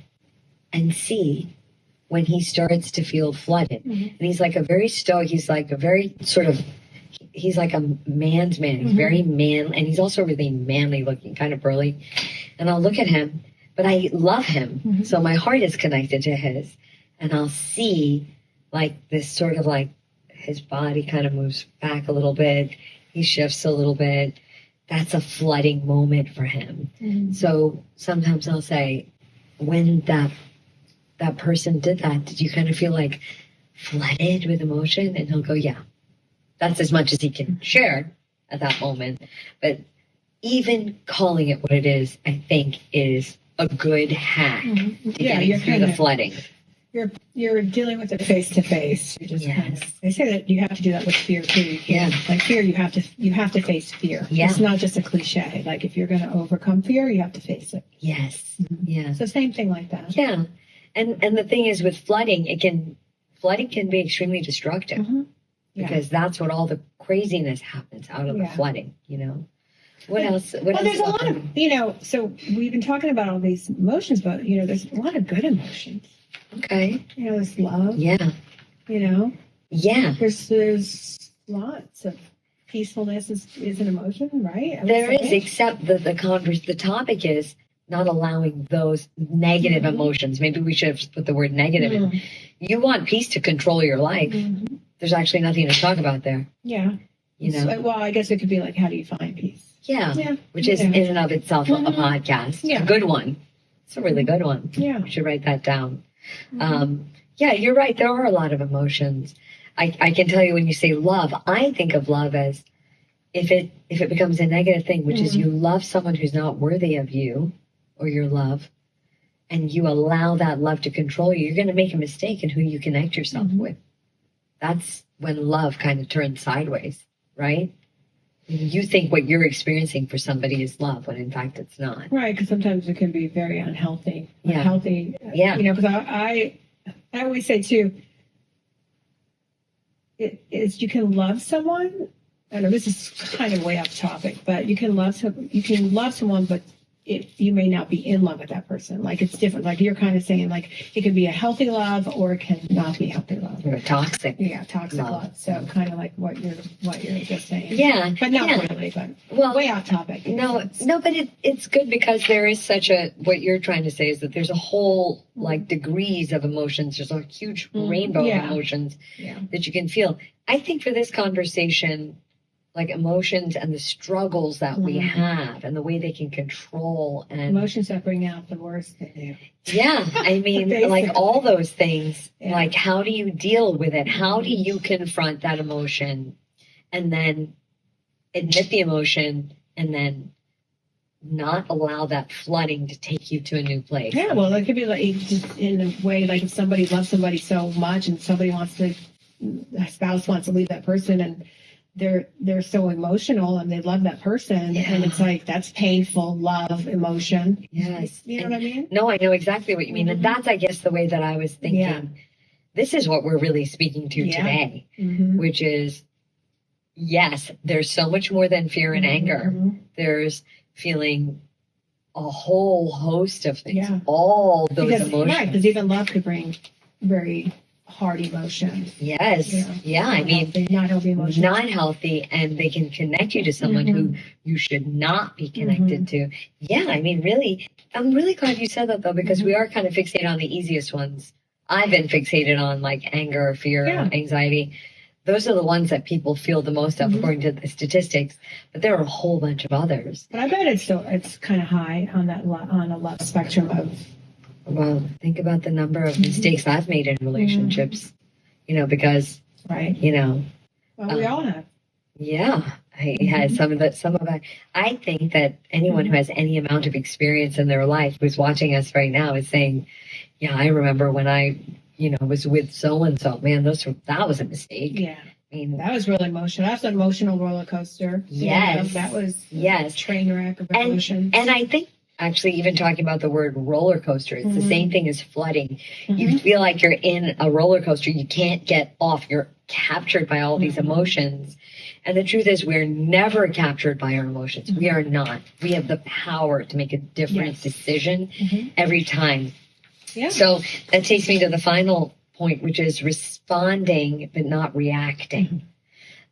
and see when he starts to feel flooded. And he's like a very stoic, he's like a very he's like a man's man. He's very man, and he's also really manly looking, kind of burly. And I'll look at him, but I love him. So my heart is connected to his. And I'll see like this sort of like his body kind of moves back a little bit. He shifts a little bit. That's a flooding moment for him. Mm-hmm. So sometimes I'll say, when that person did that, did you kind of feel like flooded with emotion? And he'll go, yeah. That's as much as he can share at that moment. But even calling it what it is, I think, is a good hack to getting through the flooding. You're dealing with it face to face. They say that you have to do that with fear too. Like fear, you have to face fear. Yeah. It's not just a cliche. Like if you're going to overcome fear, you have to face it. Yes. Mm-hmm. Yeah. So same thing like that. Yeah. And the thing is with flooding, flooding can be extremely destructive. Mm-hmm. Because that's what all the craziness happens out of the flooding, What else? Well, there's a lot of, so we've been talking about all these emotions, but, there's a lot of good emotions. Okay. There's love. Yeah. Yeah. There's lots of peacefulness is an emotion, right? There is, except the topic is not allowing those negative emotions. Maybe we should have put the word negative in. You want peace to control your life. Mm-hmm. There's actually nothing to talk about there. Yeah. So, well, I guess it could be like, how do you find peace? Yeah. Which is in and of itself a podcast. Yeah. A good one. It's a really good one. Yeah. We should write that down. Yeah, you're right. There are a lot of emotions. I can tell you when you say love, I think of love as if it becomes a negative thing, which is you love someone who's not worthy of you or your love, and you allow that love to control you, you're going to make a mistake in who you connect yourself with. That's when love kind of turns sideways, right? You think what you're experiencing for somebody is love, when in fact it's not. Right, because sometimes it can be very unhealthy. Yeah. Because I always say too, you can love someone. I know this is kind of way off topic, but you can love someone, but you may not be in love with that person. Like it's different. Like you're kind of saying, like it can be a healthy love or it can not be healthy love. Or toxic. Yeah, toxic love. So kind of like what you're just saying. Yeah, but not really. But way off topic. No, but it's good because there is such what you're trying to say is that there's a whole like degrees of emotions. There's a huge rainbow of emotions that you can feel. I think for this conversation, like emotions and the struggles that we have and the way they can control and emotions that bring out the worst in you. Yeah. I mean, like all those things, like how do you deal with it? How do you confront that emotion and then admit the emotion and then not allow that flooding to take you to a new place? Yeah. Well, it could be like just in a way, like if somebody loves somebody so much and a spouse wants to leave that person and they're so emotional and they love that person and it's like that's painful love emotion. Yes. You know what I mean? No, I know exactly what you mean. And that's, I guess, the way that I was thinking. Yeah. This is what we're really speaking to today, which is, yes, there's so much more than fear and anger. There's feeling a whole host of things, all those emotions. Right, because even love could bring very hard emotions. Yes. Yeah. I mean, not healthy emotions. Not healthy, and they can connect you to someone who you should not be connected to. Yeah. I mean, really, I'm really glad you said that though, because we are kind of fixated on the easiest ones. I've been fixated on like anger, fear, anxiety. Those are the ones that people feel the most of, according to the statistics. But there are a whole bunch of others. But I bet it's kind of high on a love spectrum of. Well, think about the number of mistakes I've made in relationships, because, right. Well, we all have. Yeah. I had some of that. I think that anyone who has any amount of experience in their life who's watching us right now is saying, yeah, I remember when I, was with so-and-so, man, that was a mistake. Yeah. I mean, that was really emotional. That's an emotional roller coaster. Yes. That was a train wreck of emotions. And I think, actually, even talking about the word roller coaster, it's the same thing as flooding. You feel like you're in a roller coaster. You can't get off. You're captured by all these emotions. And the truth is, we're never captured by our emotions. We are not. We have the power to make a different decision every time. Yeah. So that takes me to the final point, which is responding but not reacting.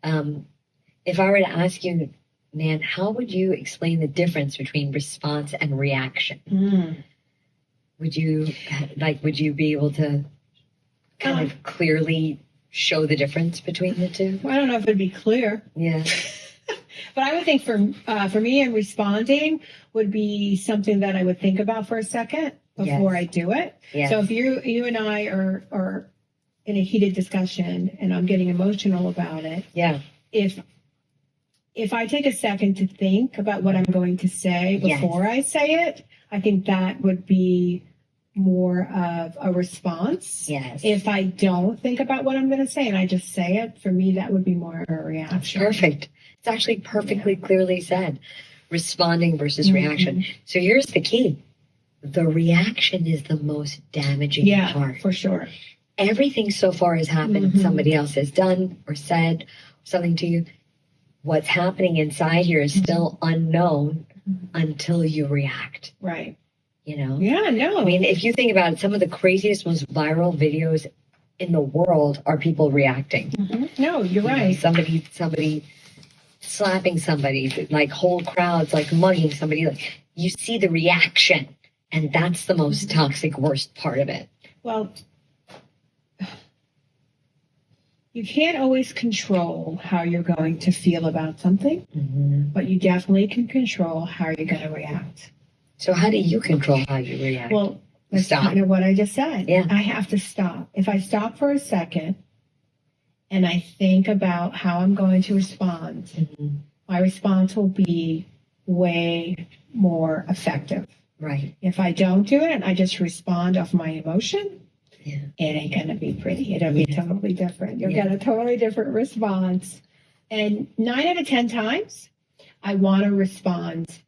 If I were to ask you, Nan, how would you explain the difference between response and reaction? Would you be able to kind of clearly show the difference between the two? I don't know if it'd be clear. Yeah. But I would think for me, and responding would be something that I would think about for a second before I do it. Yes. So if you and I are in a heated discussion and I'm getting emotional about it, if I take a second to think about what I'm going to say before I say it, I think that would be more of a response. Yes. If I don't think about what I'm going to say and I just say it, for me, that would be more of a reaction. Perfect. It's actually perfectly clearly said. Responding versus reaction. So here's the key. The reaction is the most damaging part. For sure. Everything so far has happened. Somebody else has done or said something to you. What's happening inside here is still unknown until you react. Right. You know? Yeah, no. I mean, if you think about it, some of the craziest, most viral videos in the world are people reacting. No, you're right. Somebody slapping somebody, like whole crowds, like mugging somebody. Like you see the reaction, and that's the most toxic, worst part of it. Well, you can't always control how you're going to feel about something, but you definitely can control how you're going to react. So how do you control how you react? Well, that's kind of what I just said. Yeah. I have to stop. If I stop for a second and I think about how I'm going to respond, my response will be way more effective. Right. If I don't do it and I just respond off my emotion, it ain't going to be pretty. It'll be totally different. You'll get a totally different response. And 9 out of 10 times, I want to respond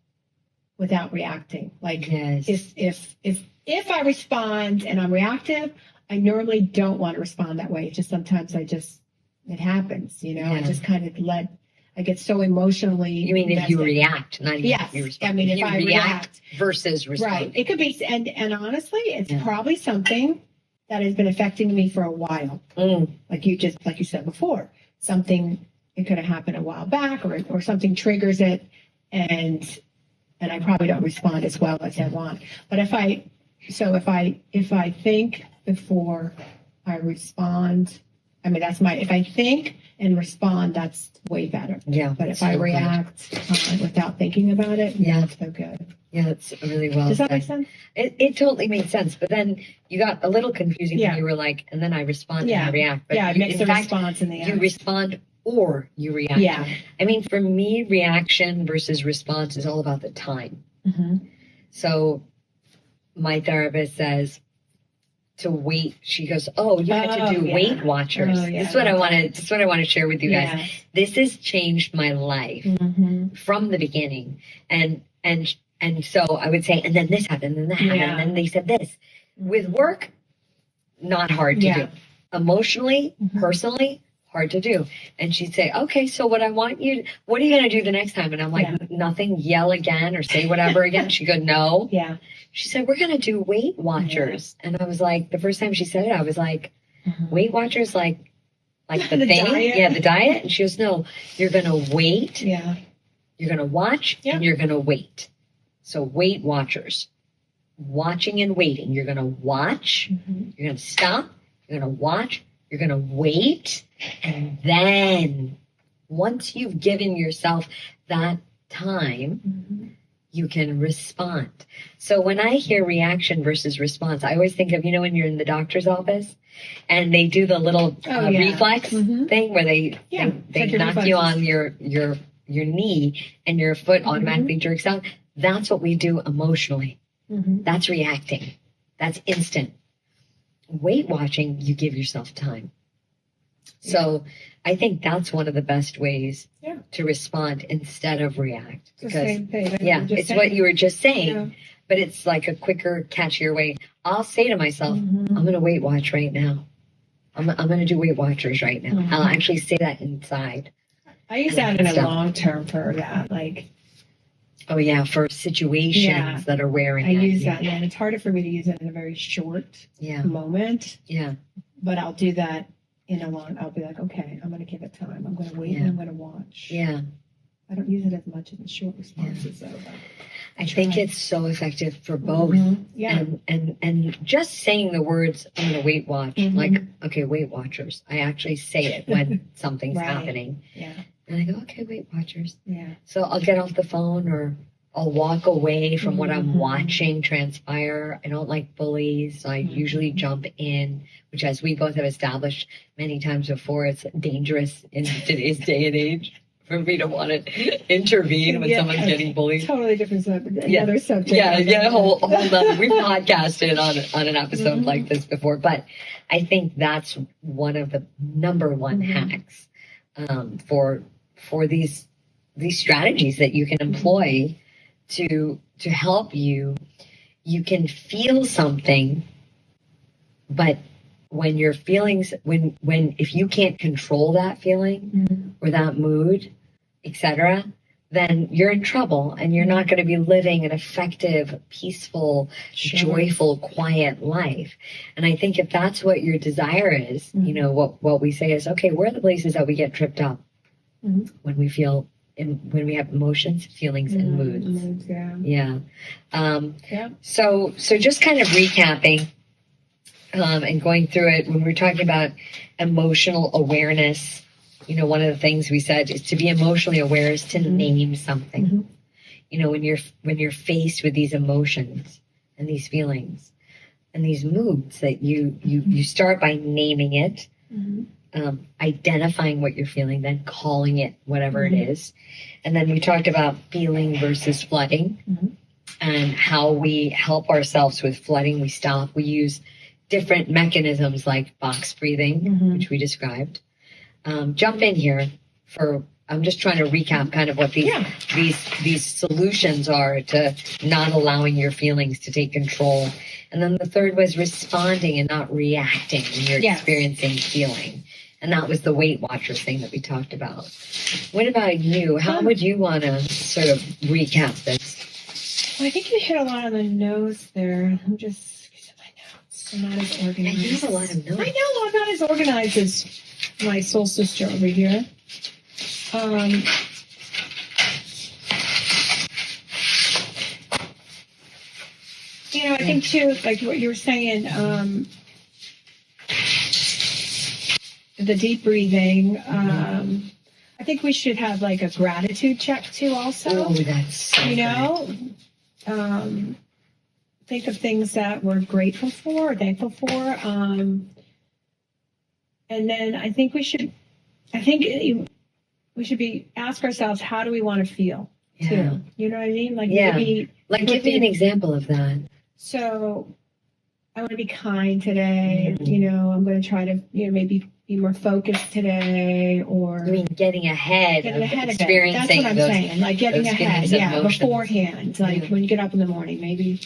without reacting. Like if I respond and I'm reactive, I normally don't want to respond that way. It's just sometimes it happens, you know. I just kind of I get so emotionally. You mean if you react, not even if you respond? I mean, if I react versus respond. Right. It could be, and honestly, it's probably something that has been affecting me for a while. Like you said before, it could have happened a while back, or something triggers it, and I probably don't respond as well as I want. But if I think before I respond, I mean, if I think and respond, that's way better. Yeah. But if I react without thinking about it, that's no good. Yeah, that's really well Does that said. make sense? It totally made sense. But then you got a little confusing when you were like, and then I respond and I react. But it makes the response in the end. You respond or you react. Yeah. I mean, for me, reaction versus response is all about the time. So my therapist says to wait. She goes, "Oh, you had to do Weight Watchers." This is what I want to share with you guys. This has changed my life from the beginning. And so I would say, and then this happened, and then that happened, and then they said this. With work, not hard to do. Emotionally, personally, hard to do. And she'd say, okay, so what are you going to do the next time? And I'm like, nothing, yell again or say whatever again. She'd go, no. Yeah. She said, we're going to do Weight Watchers. And I was like, the first time she said it, I was like, Weight Watchers, like the thing? Diet? Yeah, the diet. And she goes, no, you're going to wait. Yeah. You're going to watch and you're going to wait. So Weight Watchers, watching and waiting. You're going to watch, you're going to stop, you're going to watch, you're going to wait. And then once you've given yourself that time, you can respond. So when I hear reaction versus response, I always think of, when you're in the doctor's office and they do the little reflex thing where they knock you on your knee and your foot automatically jerks out. That's what we do emotionally. That's reacting. That's instant. Weight watching, you give yourself time. So I think that's one of the best ways to respond instead of react. Because, it's what you were just saying, but it's like a quicker, catchier way. I'll say to myself, I'm going to Weight Watch right now. I'm going to do Weight Watchers right now. I'll actually say that inside. I use that in a long term for that, like. Oh yeah, for situations that are wearing. I use that, and it's harder for me to use it in a very short moment. Yeah, but I'll do that in a long. I'll be like, okay, I'm going to give it time. I'm going to wait and I'm going to watch. Yeah, I don't use it as much in the short responses, though. But I think it's so effective for both. Yeah. And just saying the words, I'm going to Weight Watch, like, okay, Weight Watchers. I actually say it when something's happening. Yeah. And I go, okay, Weight Watchers. Yeah. So I'll get off the phone or I'll walk away from what I'm watching transpire. I don't like bullies, so I usually jump in, which, as we both have established many times before, it's dangerous in today's day and age for me to want to intervene when someone's getting bullied. Totally different subject. Another subject. Yeah, whole other. We've podcasted on an episode like this before, but I think that's one of the number one hacks for these strategies that you can employ to help you. You can feel something, but when your feelings, when if you can't control that feeling or that mood, etc., then you're in trouble and you're not going to be living an effective, peaceful, joyful, quiet life. And I think if that's what your desire is, you know, what we say is, okay, where are the places that we get tripped up when we feel, when we have emotions, feelings, and moods? So just kind of recapping and going through it, when we're talking about emotional awareness, you know, one of the things we said is to be emotionally aware is to name something. You know, when you're faced with these emotions and these feelings and these moods, that you start by naming it, identifying what you're feeling, then calling it whatever it is. And then we talked about feeling versus flooding and how we help ourselves with flooding. We stop. We use different mechanisms like box breathing, which we described. Jump in here I'm just trying to recap kind of what these solutions are to not allowing your feelings to take control. And then the third was responding and not reacting when you're experiencing feeling. And that was the Weight Watchers thing that we talked about. What about you? How would you want to sort of recap this? Well, I think you hit a lot on the nose there. I'm just I'm not as organized. Yeah, you have a lot of notes. I know, I'm not as organized as my soul sister over here. You know, I think too, like what you were saying, the deep breathing. I think we should have like a gratitude check too, also. Oh, that's so you know, think of things that we're grateful for, or thankful for, and then I think we should ask ourselves, how do we want to feel? Too. You know what I mean? Like maybe, like give me an example of that. So I want to be kind today. You know, I'm going to try to, you know, maybe be more focused today, or I mean, getting ahead of experiencing. That's what I'm saying. Like getting ahead, emotions. Beforehand. Like when you get up in the morning, maybe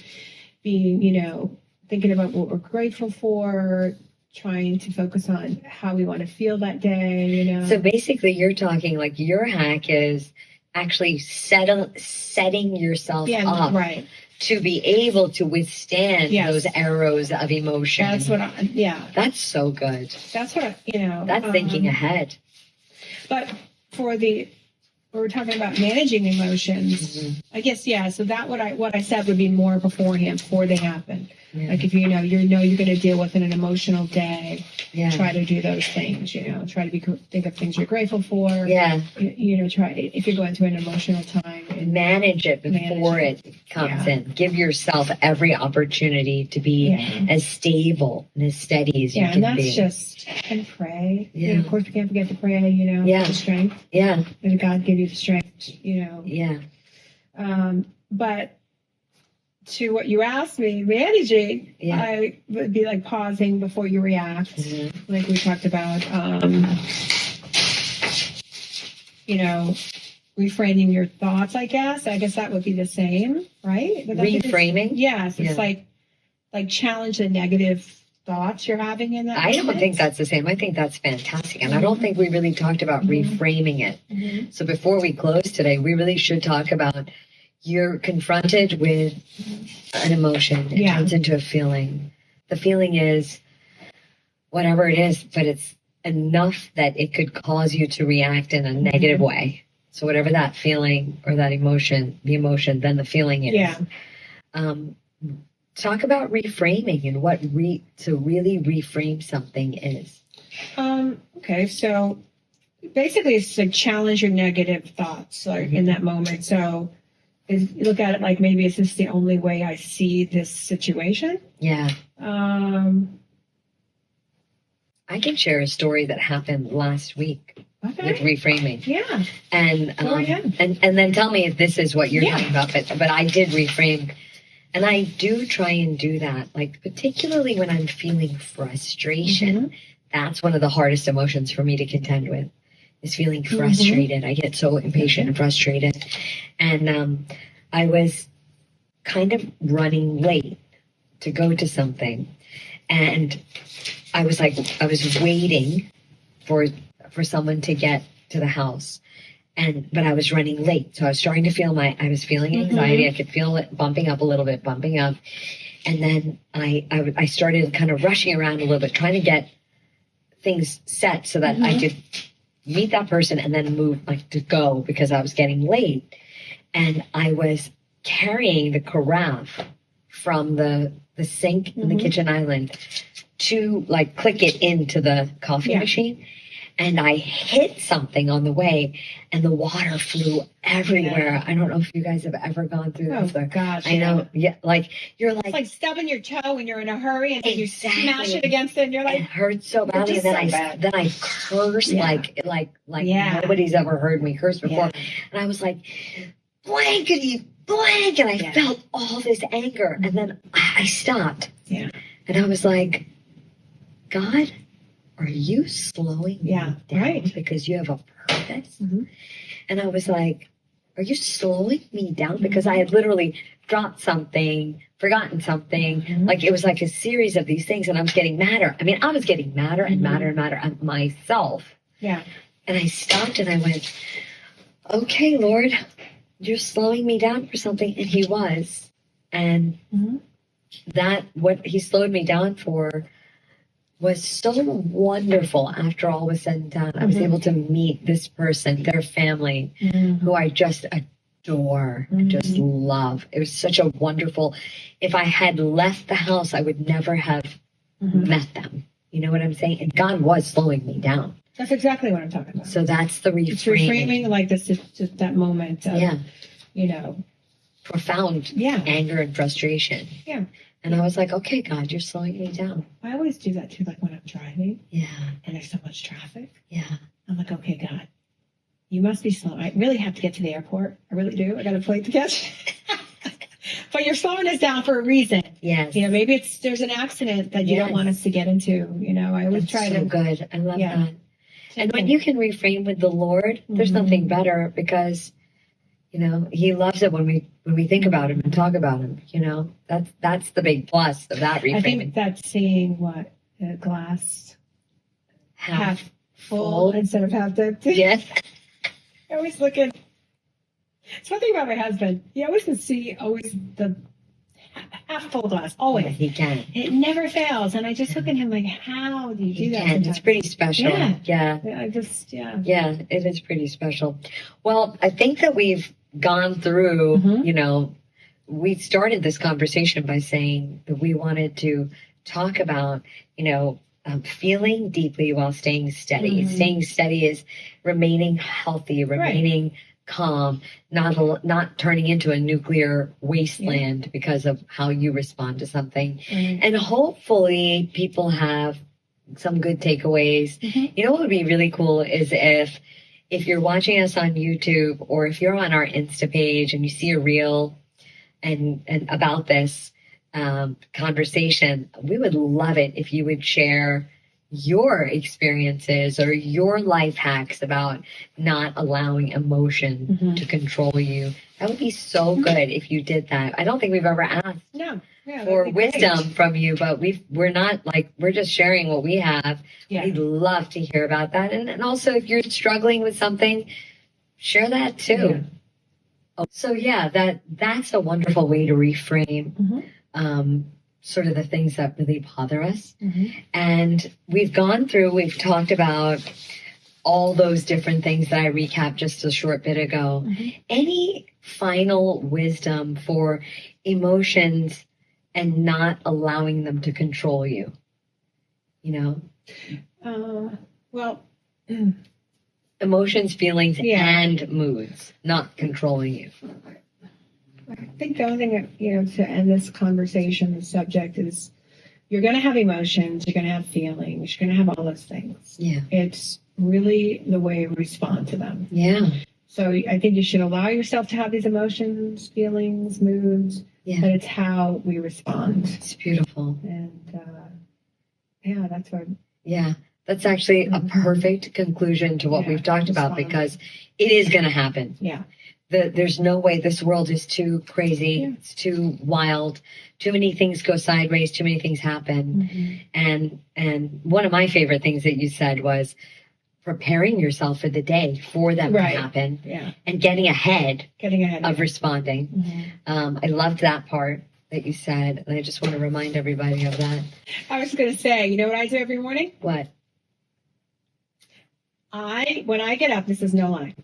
being, you know, thinking about what we're grateful for, trying to focus on how we want to feel that day, you know. So basically you're talking like your hack is actually setting yourself up to be able to withstand those arrows of emotion. That's what that's so good. That's what you know. That's thinking ahead. But we're talking about managing emotions. I guess so that what I said would be more beforehand, before they happen. Like if you know you're going to deal with an emotional day, try to do those things. You know, try to think of things you're grateful for. You know, try if you're going through an emotional time, and manage it before it comes in. Give yourself every opportunity to be as stable and as steady as you can be. And that's just and pray. You know, of course, we can't forget to pray. You know, for the strength. And God give you the strength. You know. But to what you asked me, managing, I would be like pausing before you react, like we talked about. You know, reframing your thoughts. I guess that would be the same, right? Reframing. Yes, it's like challenge the negative thoughts you're having in that. I don't think that's the same. I think that's fantastic, and I don't think we really talked about reframing it. So before we close today, we really should talk about. You're confronted with an emotion. It turns into a feeling. The feeling is whatever it is, but it's enough that it could cause you to react in a negative way. So whatever that feeling or that emotion, the emotion, then the feeling is. Yeah. Talk about reframing and what to really reframe something is. Okay, so basically it's to challenge your negative thoughts like in that moment. So look at it like, maybe is this the only way I see this situation? Yeah. I can share a story that happened last week with reframing. Yeah. And and then tell me if this is what you're talking about. But I did reframe. And I do try and do that, like particularly when I'm feeling frustration. That's one of the hardest emotions for me to contend with, is feeling frustrated. I get so impatient and frustrated. And I was kind of running late to go to something. And I was waiting for someone to get to the house. But I was running late. So I was starting to feel I was feeling anxiety. I could feel it bumping up a little bit. And then I started kind of rushing around a little bit, trying to get things set so that I could meet that person and then move, like, to go, because I was getting late. And I was carrying the carafe from the sink in the kitchen island to, like, click it into the coffee machine. And I hit something on the way, and the water flew everywhere. Yeah. I don't know if you guys have ever gone through this. Oh, gosh. I know. Yeah, like, you're like... It's like stubbing your toe when you're in a hurry, and then you smash it against it, and you're like... It hurts so badly. And then I curse like nobody's ever heard me curse before. Yeah. And I was like, blankety blank. And I felt all this anger. And then I stopped. Yeah. And I was like, God... are you slowing me down because you have a purpose? And I was like, are you slowing me down? Because I had literally dropped something, forgotten something. Like, it was like a series of these things, and I was getting madder. I mean, I was getting madder and madder and madder at myself. Yeah. And I stopped and I went, okay, Lord, you're slowing me down for something. And he was. And what he slowed me down for was so wonderful. After all was said and done, I was able to meet this person, their family, who I just adore, just love. It was such a wonderful... If I had left the house, I would never have met them. You know what I'm saying? And God was slowing me down. That's exactly what I'm talking about. So that's the reframing. It's reframing, like this, just that moment of, you know... profound anger and frustration. Yeah. And I was like, okay, God, you're slowing me down. I always do that too, like when I'm driving. Yeah. And there's so much traffic. Yeah. I'm like, okay, God, you must be slow. I really have to get to the airport. I really do. I got a flight to catch. But you're slowing us down for a reason. Yes. You know, maybe there's an accident that you don't want us to get into. You know, I always try to. So good. I love that. And when you can reframe with the Lord, there's nothing better, because, you know, he loves it when we think about him and talk about him. You know, that's the big plus of that reframing. I think that's seeing what the glass half full instead of half empty. Yes. I always look at. It's one thing about my husband. He always can see the half full glass. Always. Yeah, he can. It never fails. And I just look at him like, how do you do that? Sometimes? It's pretty special. Yeah. Yeah, it is pretty special. Well, I think that we've gone through, you know, we started this conversation by saying that we wanted to talk about, you know, feeling deeply while staying steady. Staying steady is remaining healthy, remaining calm, not turning into a nuclear wasteland because of how you respond to something. And hopefully people have some good takeaways. You know what would be really cool is if you're watching us on YouTube, or if you're on our Insta page and you see a reel and about this conversation, we would love it if you would share your experiences or your life hacks about not allowing emotion to control you. That would be so good if you did that. I don't think we've ever asked for wisdom from you, but we're just sharing what we have. We'd love to hear about that. And also, if you're struggling with something, share that too. So that's a wonderful way to reframe sort of the things that really bother us. And we've talked about all those different things that I recapped just a short bit ago. Any final wisdom for emotions and not allowing them to control you? You know? Well, emotions, feelings, and moods, not controlling you. I think the only thing that, to end this conversation, the subject is you're going to have emotions, you're going to have feelings, you're going to have all those things. Yeah. It's really the way we respond to them. Yeah. So I think you should allow yourself to have these emotions, feelings, moods, but it's how we respond. It's beautiful. And that's what. Yeah. That's actually a perfect conclusion to what we've talked about, because it is going to happen. Yeah. There's no way. This world is too crazy. Yeah. It's too wild. Too many things go sideways. Too many things happen. And one of my favorite things that you said was preparing yourself for the day for them to happen. Yeah. And getting ahead of responding. I loved that part that you said, and I just want to remind everybody of that. I was going to say, you know what I do every morning? What? When I get up, this is no lie,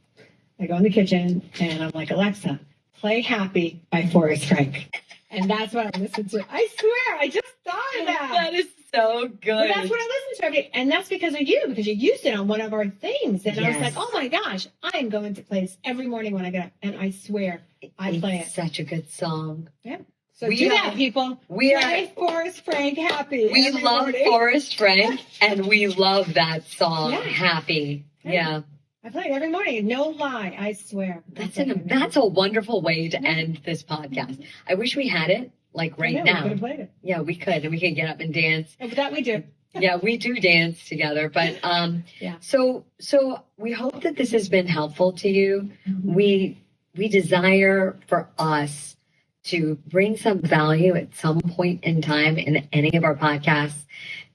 I go in the kitchen and I'm like, Alexa, play Happy by Forrest Frank. And that's what I listen to. I swear, I just thought of that. That is so good. But that's what I listen to every day. And that's because you used it on one of our things. And I was like, oh my gosh, I am going to play this every morning when I get up. And I swear, I play it. Such a good song. Yeah. So do that, people. Play Forrest Frank Happy. We love Forrest Frank, and we love that song, Happy. Yeah. I play it every morning. No lie, I swear. That's a wonderful way to end this podcast. I wish we had it like right now. We could have played it. Yeah, we could, and we could get up and dance. And that we do. Yeah, we do dance together. But so we hope that this has been helpful to you. We desire for us to bring some value at some point in time in any of our podcasts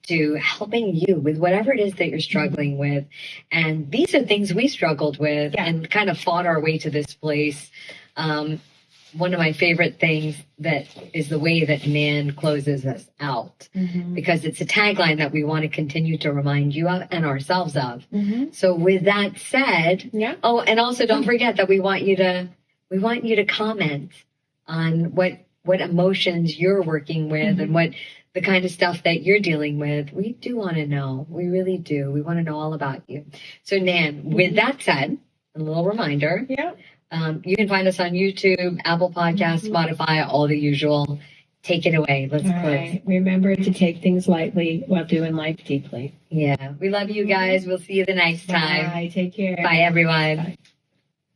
to helping you with whatever it is that you're struggling with. And these are things we struggled with and kind of fought our way to this place. One of my favorite things that is the way that Nan closes us out, because it's a tagline that we want to continue to remind you of and ourselves of. So with that said, oh, and also don't forget that we want you to comment on what emotions you're working with and what the kind of stuff that you're dealing with. We do want to know. We really do. We want to know all about you. So Nan, with that said, a little reminder. Yeah. You can find us on YouTube, Apple Podcasts, Spotify, all the usual. Take it away. Let's close. Right. Remember to take things lightly while doing life deeply. Yeah. We love you guys. We'll see you the next time. Bye. Take care. Bye, everyone. Bye.